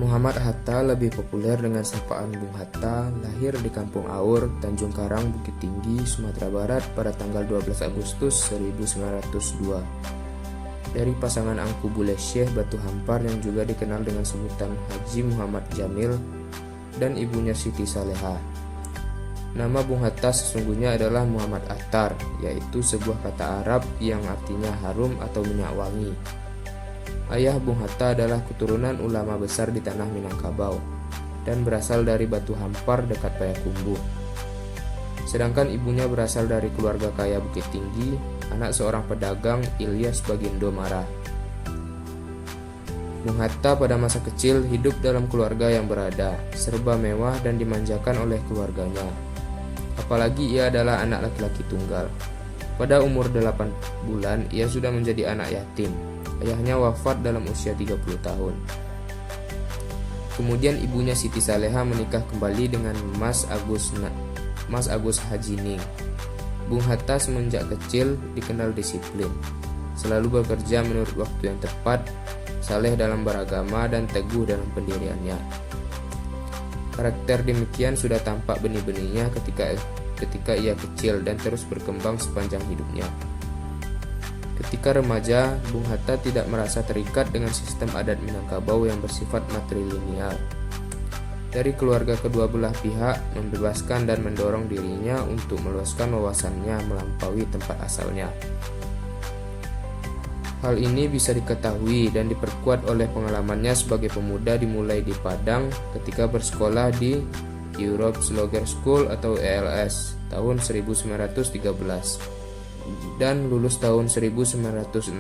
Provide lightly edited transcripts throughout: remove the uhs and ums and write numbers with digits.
Muhammad Hatta, lebih populer dengan sapaan Bung Hatta, lahir di Kampung Aur, Tanjung Karang, Bukit Tinggi, Sumatera Barat pada tanggal 12 Agustus 1902. Dari pasangan Angku Bule Syekh Batu Hampar yang juga dikenal dengan sebutan Haji Muhammad Jamil dan ibunya Siti Saleha. Nama Bung Hatta sesungguhnya adalah Muhammad Attar, yaitu sebuah kata Arab yang artinya harum atau minyak wangi. Ayah Bung Hatta adalah keturunan ulama besar di tanah Minangkabau dan berasal dari Batu Hampar dekat Payakumbuh. Sedangkan ibunya berasal dari keluarga kaya Bukit Tinggi, anak seorang pedagang Ilyas Bagindo Marah. Bung Hatta pada masa kecil hidup dalam keluarga yang berada, serba mewah dan dimanjakan oleh keluarganya. Apalagi ia adalah anak laki-laki tunggal. Pada umur 8 bulan, ia sudah menjadi anak yatim. Ayahnya wafat dalam usia 30 tahun. Kemudian ibunya Siti Saleha menikah kembali dengan Mas Agus Hajining. Bung Hatta semenjak kecil dikenal disiplin, selalu bekerja menurut waktu yang tepat, saleh dalam beragama dan teguh dalam pendiriannya. Karakter demikian sudah tampak benih-benihnya ketika ia kecil dan terus berkembang sepanjang hidupnya. Ketika remaja, Bung Hatta tidak merasa terikat dengan sistem adat Minangkabau yang bersifat matrilineal. Dari keluarga kedua belah pihak membebaskan dan mendorong dirinya untuk meluaskan wawasannya melampaui tempat asalnya. Hal ini bisa diketahui dan diperkuat oleh pengalamannya sebagai pemuda dimulai di Padang ketika bersekolah di Europe Sloger School atau ELS tahun 1913 dan lulus tahun 1916,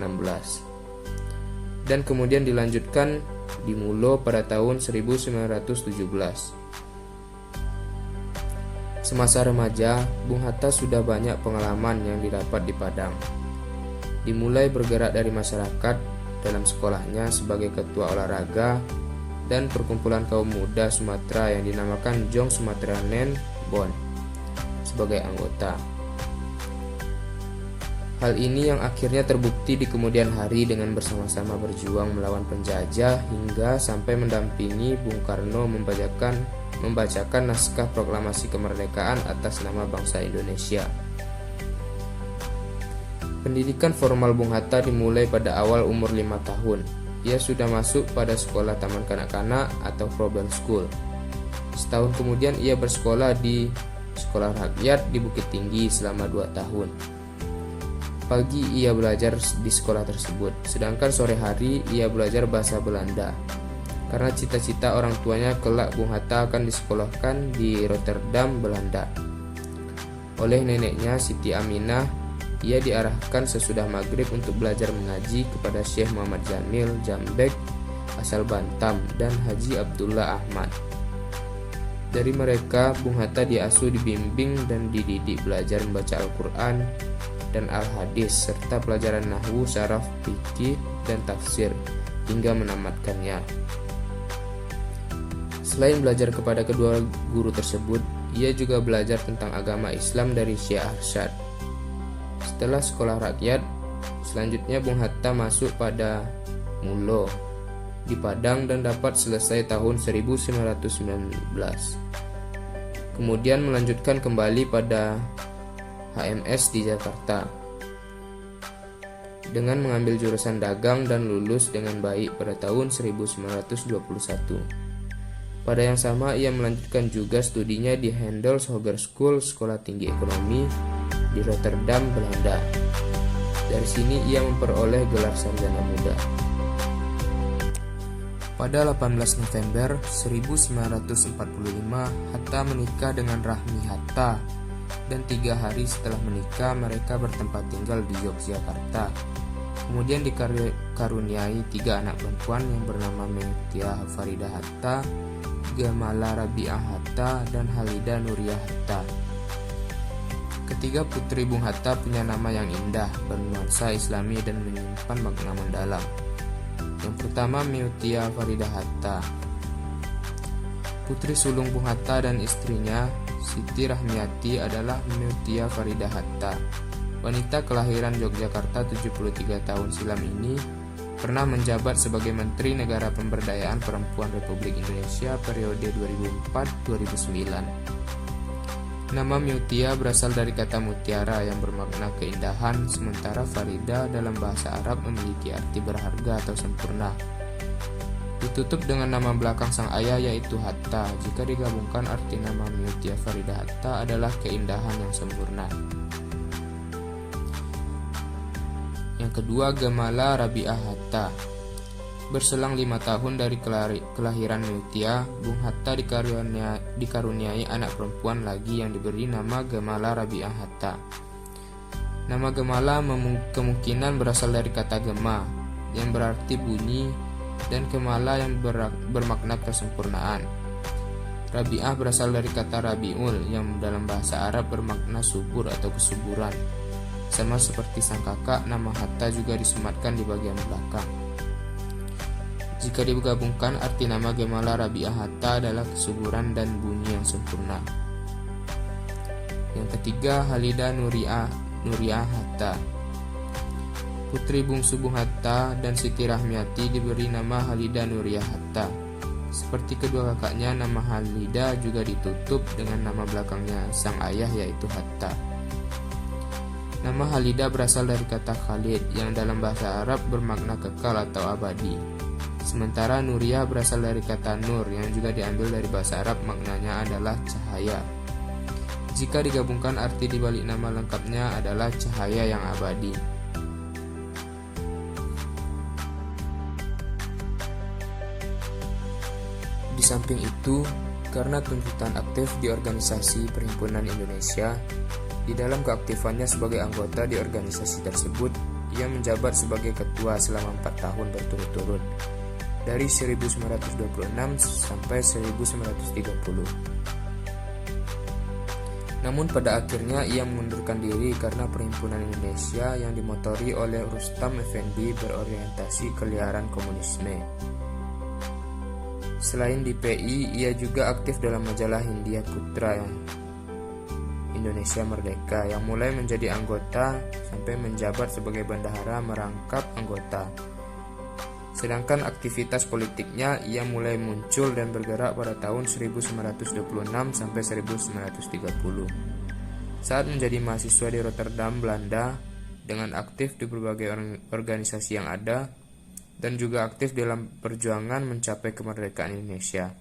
dan kemudian dilanjutkan di Mulo pada tahun 1917. Semasa remaja, Bung Hatta sudah banyak pengalaman yang didapat di Padang. Dimulai bergerak dari masyarakat dalam sekolahnya sebagai ketua olahraga dan perkumpulan kaum muda Sumatera yang dinamakan Jong Sumatranen Bon sebagai anggota. Hal ini yang akhirnya terbukti di kemudian hari dengan bersama-sama berjuang melawan penjajah hingga sampai mendampingi Bung Karno membacakan naskah proklamasi kemerdekaan atas nama bangsa Indonesia. Pendidikan formal Bung Hatta dimulai pada awal umur 5 tahun. Ia sudah masuk pada sekolah taman kanak-kanak atau Probel School. Setahun kemudian ia bersekolah di sekolah rakyat di Bukit Tinggi selama 2 tahun. Pagi ia belajar di sekolah tersebut, sedangkan sore hari ia belajar bahasa Belanda. Karena cita-cita orang tuanya kelak Bung Hatta akan disekolahkan di Rotterdam, Belanda. Oleh neneknya Siti Aminah, ia diarahkan sesudah maghrib untuk belajar mengaji kepada Syekh Muhammad Jamil Jambek asal Bantam dan Haji Abdullah Ahmad. Dari mereka, Bung Hatta diasuh, dibimbing dan dididik belajar membaca Al-Quran dan Al-Hadis serta pelajaran nahwu, saraf, fikih, dan tafsir hingga menamatkannya. Selain belajar kepada kedua guru tersebut, ia juga belajar tentang agama Islam dari Syekh Arsyad. Setelah sekolah rakyat, selanjutnya Bung Hatta masuk pada Mulo di Padang dan dapat selesai tahun 1919. Kemudian melanjutkan kembali pada HMS di Jakarta dengan mengambil jurusan dagang dan lulus dengan baik pada tahun 1921. Pada yang sama ia melanjutkan juga studinya di Handels Hoger School, Sekolah Tinggi Ekonomi di Rotterdam, Belanda. Dari sini ia memperoleh gelar sarjana muda. Pada 18 November 1945, Hatta menikah dengan Rahmi Hatta. Dan 3 hari setelah menikah mereka bertempat tinggal di Yogyakarta. Kemudian dikaruniai 3 anak perempuan yang bernama Metia Farida Hatta, Gamala Rabi'ah Hatta, dan Halida Nuriyah Hatta. Ketiga putri Bung Hatta punya nama yang indah, bernuansa Islami dan menyimpan makna mendalam. Yang pertama Metia Farida Hatta. Putri sulung Bung Hatta dan istrinya Siti Rahmiati adalah Metia Farida Hatta. Wanita kelahiran Yogyakarta 73 tahun silam ini pernah menjabat sebagai Menteri Negara Pemberdayaan Perempuan Republik Indonesia periode 2004-2009. Nama Mutia berasal dari kata mutiara yang bermakna keindahan, sementara Farida dalam bahasa Arab memiliki arti berharga atau sempurna. Ditutup dengan nama belakang sang ayah yaitu Hatta. Jika digabungkan arti nama Mutia Farida Hatta adalah keindahan yang sempurna. Yang kedua, Gemala Rabi'ah Hatta. Berselang 5 tahun dari kelahiran Mutia, Bung Hatta dikaruniai anak perempuan lagi yang diberi nama Gemala Rabi'ah Hatta. Nama Gemala kemungkinan berasal dari kata gema yang berarti bunyi dan kemala yang bermakna kesempurnaan. Rabi'ah berasal dari kata Rabi'ul yang dalam bahasa Arab bermakna subur atau kesuburan. Sama seperti sang kakak, nama Hatta juga disematkan di bagian belakang. Jika digabungkan, arti nama Gemala Rabi'ah Hatta adalah kesuburan dan bunyi yang sempurna. Yang ketiga, Halida Nuriah Hatta. Putri bungsu Bung Hatta dan Siti Rahmiati diberi nama Halida Nuriah Hatta. Seperti kedua kakaknya, nama Halida juga ditutup dengan nama belakangnya sang ayah yaitu Hatta. Nama Halida berasal dari kata Khalid yang dalam bahasa Arab bermakna kekal atau abadi. Sementara Nuriah berasal dari kata nur yang juga diambil dari bahasa Arab, maknanya adalah cahaya. Jika digabungkan, arti dibalik nama lengkapnya adalah cahaya yang abadi. Di samping itu, karena tuntutan aktif di organisasi Perhimpunan Indonesia, di dalam keaktifannya sebagai anggota di organisasi tersebut, ia menjabat sebagai ketua selama 4 tahun berturut-turut, dari 1926 sampai 1930. Namun pada akhirnya ia mengundurkan diri karena Perhimpunan Indonesia yang dimotori oleh Rustam Effendi berorientasi keliaran komunisme. Selain di PI, ia juga aktif dalam majalah Hindia Putra Indonesia Merdeka yang mulai menjadi anggota sampai menjabat sebagai bendahara merangkap anggota. Sedangkan aktivitas politiknya ia mulai muncul dan bergerak pada tahun 1926 sampai 1930. Saat menjadi mahasiswa di Rotterdam, Belanda, dengan aktif di berbagai organisasi yang ada, dan juga aktif dalam perjuangan mencapai kemerdekaan Indonesia.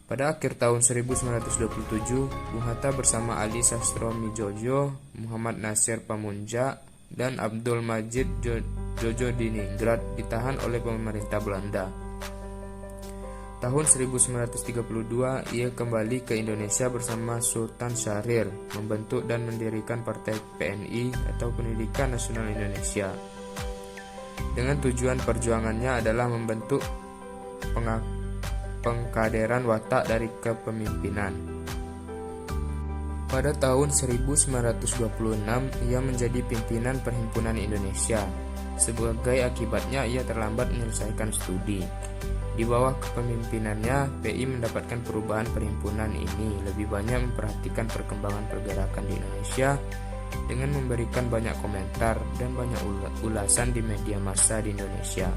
Pada akhir tahun 1927, Bung Hatta bersama Ali Sastro-Midjojo, Muhammad Nasir Pamunja, dan Abdul Majid Jojo Diningrat ditahan oleh pemerintah Belanda. Tahun 1932, ia kembali ke Indonesia bersama Sultan Syahrir, membentuk dan mendirikan Partai PNI atau Pendidikan Nasional Indonesia. Dengan tujuan perjuangannya adalah membentuk pengkaderan watak dari kepemimpinan. Pada tahun 1926, ia menjadi pimpinan Perhimpunan Indonesia. Sebagai akibatnya, ia terlambat menyelesaikan studi. Di bawah kepemimpinannya, PI mendapatkan perubahan perhimpunan ini, lebih banyak memperhatikan perkembangan pergerakan di Indonesia dengan memberikan banyak komentar dan banyak ulasan di media massa di Indonesia.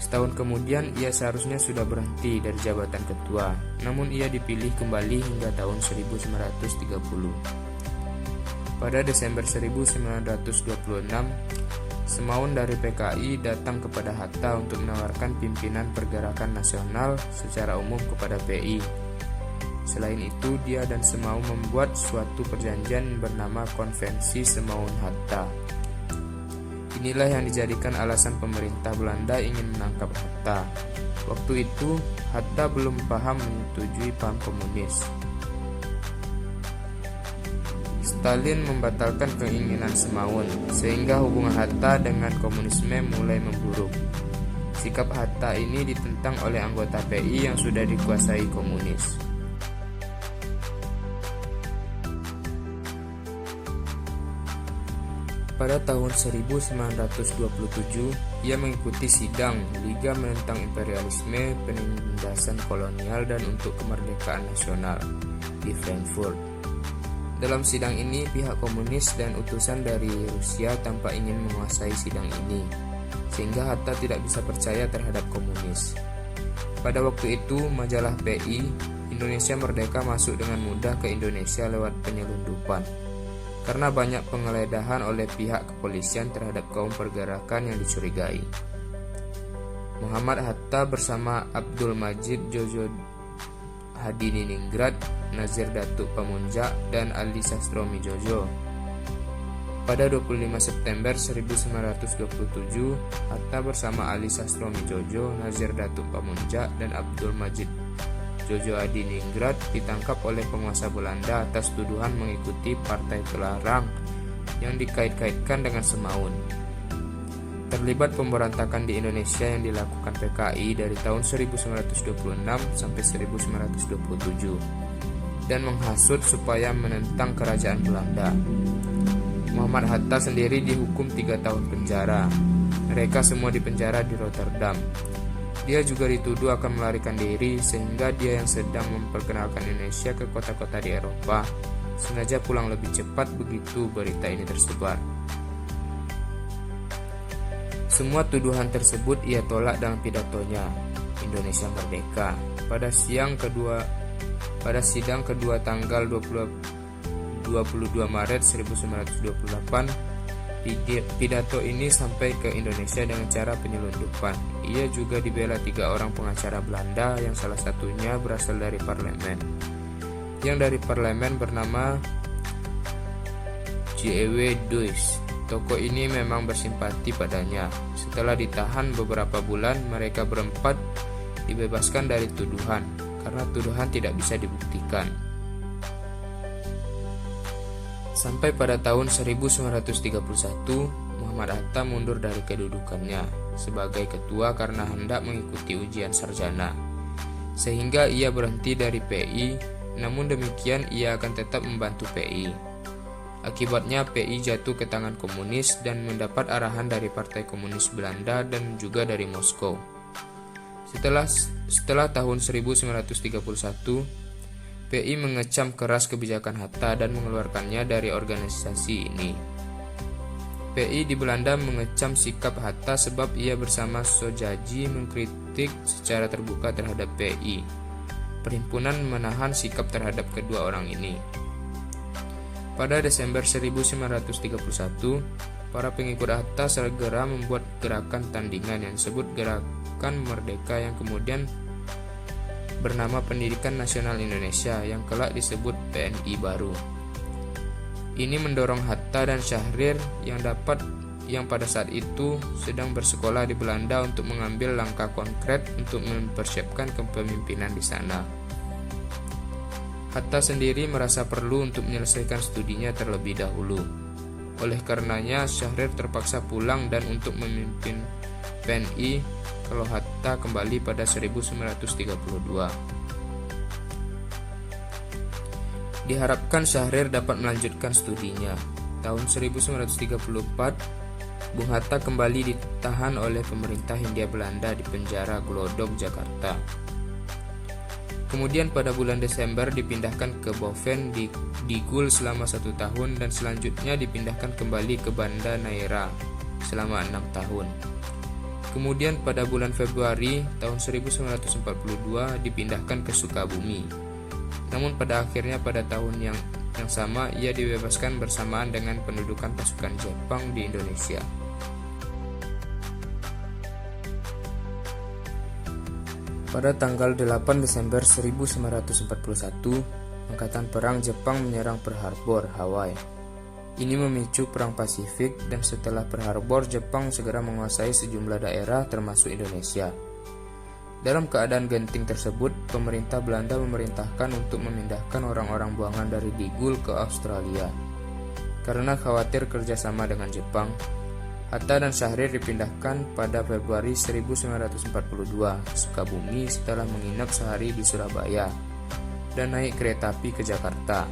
Setahun kemudian, ia seharusnya sudah berhenti dari jabatan ketua, namun ia dipilih kembali hingga tahun 1930. Pada Desember 1926, Semaun dari PKI datang kepada Hatta untuk menawarkan pimpinan pergerakan nasional secara umum kepada PI. Selain itu, dia dan Semaun membuat suatu perjanjian bernama Konvensi Semaun-Hatta. Inilah yang dijadikan alasan pemerintah Belanda ingin menangkap Hatta. Waktu itu, Hatta belum menyetujui paham komunis. Stalin membatalkan keinginan Semaun, sehingga hubungan Hatta dengan komunisme mulai memburuk. Sikap Hatta ini ditentang oleh anggota PI yang sudah dikuasai komunis. Pada tahun 1927, ia mengikuti sidang Liga Menentang Imperialisme, Penindasan Kolonial, dan Untuk Kemerdekaan Nasional di Frankfurt. Dalam sidang ini, pihak komunis dan utusan dari Rusia tampak ingin menguasai sidang ini. sehingga Hatta tidak bisa percaya terhadap komunis. Pada waktu itu, majalah PI, Indonesia Merdeka masuk dengan mudah ke Indonesia lewat penyelundupan, karena banyak penggeledahan oleh pihak kepolisian terhadap kaum pergerakan yang dicurigai. Muhammad Hatta bersama Abdul Majid Jojo Hadiningrat, Nazir Datuk Pamunjak, dan Ali Sastromi Jojo. Pada 25 September 1927, Hatta bersama Ali Sastromi Jojo, Nazir Datuk Pamunjak, dan Abdul Majid Jojo Hadiningrat ditangkap oleh penguasa Belanda atas tuduhan mengikuti partai terlarang yang dikait-kaitkan dengan Semaun. Terlibat pemberontakan di Indonesia yang dilakukan PKI dari tahun 1926 sampai 1927 dan menghasut supaya menentang kerajaan Belanda. Muhammad Hatta sendiri dihukum 3 tahun penjara. Mereka semua dipenjara di Rotterdam. Dia juga dituduh akan melarikan diri, sehingga dia yang sedang memperkenalkan Indonesia ke kota-kota di Eropa sengaja pulang lebih cepat begitu berita ini tersebar. Semua tuduhan tersebut ia tolak dalam pidatonya Indonesia Merdeka pada sidang kedua tanggal 22 Maret 1928. Pidato ini sampai ke Indonesia dengan cara penyelundupan. Ia juga dibela 3 orang pengacara Belanda yang salah satunya berasal dari parlemen. Yang dari parlemen bernama J.W. Duys. Tokoh ini memang bersimpati padanya. Setelah ditahan beberapa bulan, mereka berempat dibebaskan dari tuduhan karena tuduhan tidak bisa dibuktikan. Sampai pada tahun 1931, Muhammad Hatta mundur dari kedudukannya sebagai ketua karena hendak mengikuti ujian sarjana, sehingga ia berhenti dari PI. Namun demikian, ia akan tetap membantu PI. Akibatnya PI jatuh ke tangan komunis dan mendapat arahan dari Partai Komunis Belanda dan juga dari Moskow. Setelah tahun 1931, PI mengecam keras kebijakan Hatta dan mengeluarkannya dari organisasi ini. PI di Belanda mengecam sikap Hatta sebab ia bersama Sojaji mengkritik secara terbuka terhadap PI. Perhimpunan menahan sikap terhadap kedua orang ini. Pada Desember 1931, para pengikut Hatta segera membuat gerakan tandingan yang disebut Gerakan Merdeka yang kemudian bernama Pendidikan Nasional Indonesia yang kelak disebut PNI baru. Ini mendorong Hatta dan Syahrir yang pada saat itu sedang bersekolah di Belanda untuk mengambil langkah konkret untuk mempersiapkan kepemimpinan di sana. Hatta sendiri merasa perlu untuk menyelesaikan studinya terlebih dahulu. Oleh karenanya, Syahrir terpaksa pulang dan untuk memimpin PNI kalau Hatta kembali pada 1932. Diharapkan Syahrir dapat melanjutkan studinya. Tahun 1934, Bung Hatta kembali ditahan oleh pemerintah Hindia Belanda di penjara Glodok, Jakarta. Kemudian pada bulan Desember dipindahkan ke Boven di Gul selama 1 tahun dan selanjutnya dipindahkan kembali ke Banda Neira selama 6 tahun. Kemudian pada bulan Februari tahun 1942 dipindahkan ke Sukabumi. Namun pada akhirnya pada tahun yang sama ia dibebaskan bersamaan dengan pendudukan pasukan Jepang di Indonesia. Pada tanggal 8 Desember 1941, Angkatan Perang Jepang menyerang Pearl Harbor, Hawaii. Ini memicu Perang Pasifik dan setelah Pearl Harbor, Jepang segera menguasai sejumlah daerah termasuk Indonesia. Dalam keadaan genting tersebut, pemerintah Belanda memerintahkan untuk memindahkan orang-orang buangan dari Digul ke Australia. Karena khawatir kerjasama dengan Jepang, Hatta dan Syahrir dipindahkan pada Februari 1942 ke Sukabumi setelah menginap sehari di Surabaya dan naik kereta api ke Jakarta.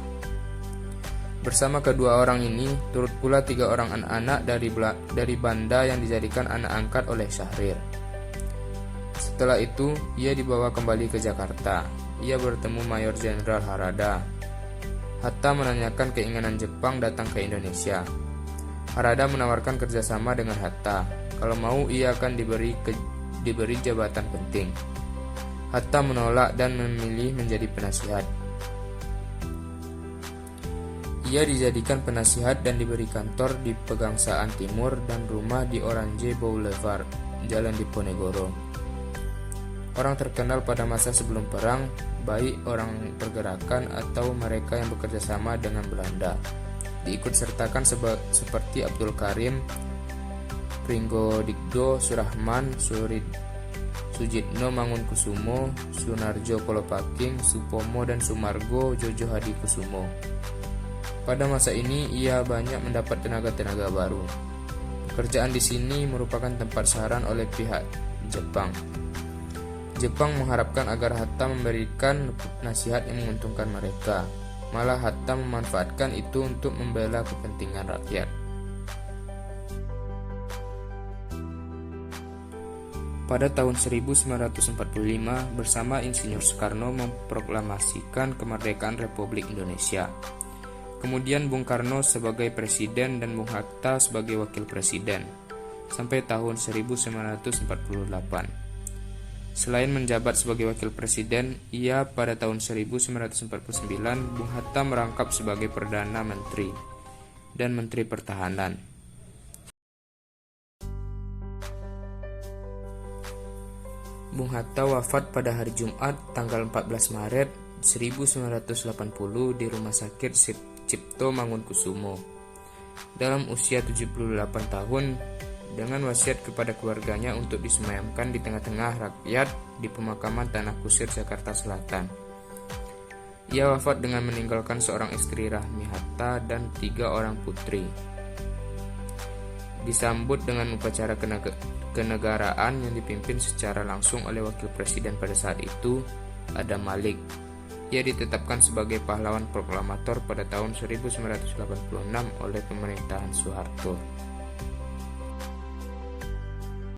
Bersama kedua orang ini, turut pula 3 orang anak-anak dari Banda yang dijadikan anak angkat oleh Syahrir. Setelah itu, ia dibawa kembali ke Jakarta. Ia bertemu Mayor Jenderal Harada. Hatta menanyakan keinginan Jepang datang ke Indonesia. Harada menawarkan kerjasama dengan Hatta. Kalau mau, ia akan diberi jabatan penting. Hatta menolak dan memilih menjadi penasihat. Ia dijadikan penasihat dan diberi kantor di Pegangsaan Timur dan rumah di Orange Boulevard, Jalan Diponegoro. Orang terkenal pada masa sebelum perang, baik orang pergerakan atau mereka yang bekerja sama dengan Belanda, diikut sertakan seperti Abdul Karim, Pringgodigdo Surahman, Sujitno Mangunkusumo, Sunarjo Kolopaking, Supomo dan Sumargo Jojo Hadikusumo. Pada masa ini ia banyak mendapat tenaga-tenaga baru. Pekerjaan di sini merupakan tempat saran oleh pihak Jepang. Jepang mengharapkan agar Hatta memberikan nasihat yang menguntungkan mereka. Malah Hatta memanfaatkan itu untuk membela kepentingan rakyat. Pada tahun 1945, bersama Insinyur Soekarno memproklamasikan kemerdekaan Republik Indonesia. Kemudian Bung Karno sebagai presiden dan Bung Hatta sebagai wakil presiden, sampai tahun 1948. Selain menjabat sebagai wakil presiden, ia pada tahun 1949 Bung Hatta merangkap sebagai Perdana Menteri dan Menteri Pertahanan. Bung Hatta wafat pada hari Jumat tanggal 14 Maret 1980 di Rumah Sakit Cipto Mangunkusumo dalam usia 78 tahun, dengan wasiat kepada keluarganya untuk disemayamkan di tengah-tengah rakyat di pemakaman Tanah Kusir, Jakarta Selatan. Ia wafat dengan meninggalkan seorang istri, Rahmi Hatta, dan 3 orang putri. Disambut dengan upacara kenegaraan yang dipimpin secara langsung oleh wakil presiden pada saat itu, Adam Malik. Ia ditetapkan sebagai pahlawan proklamator pada tahun 1986 oleh pemerintahan Soeharto.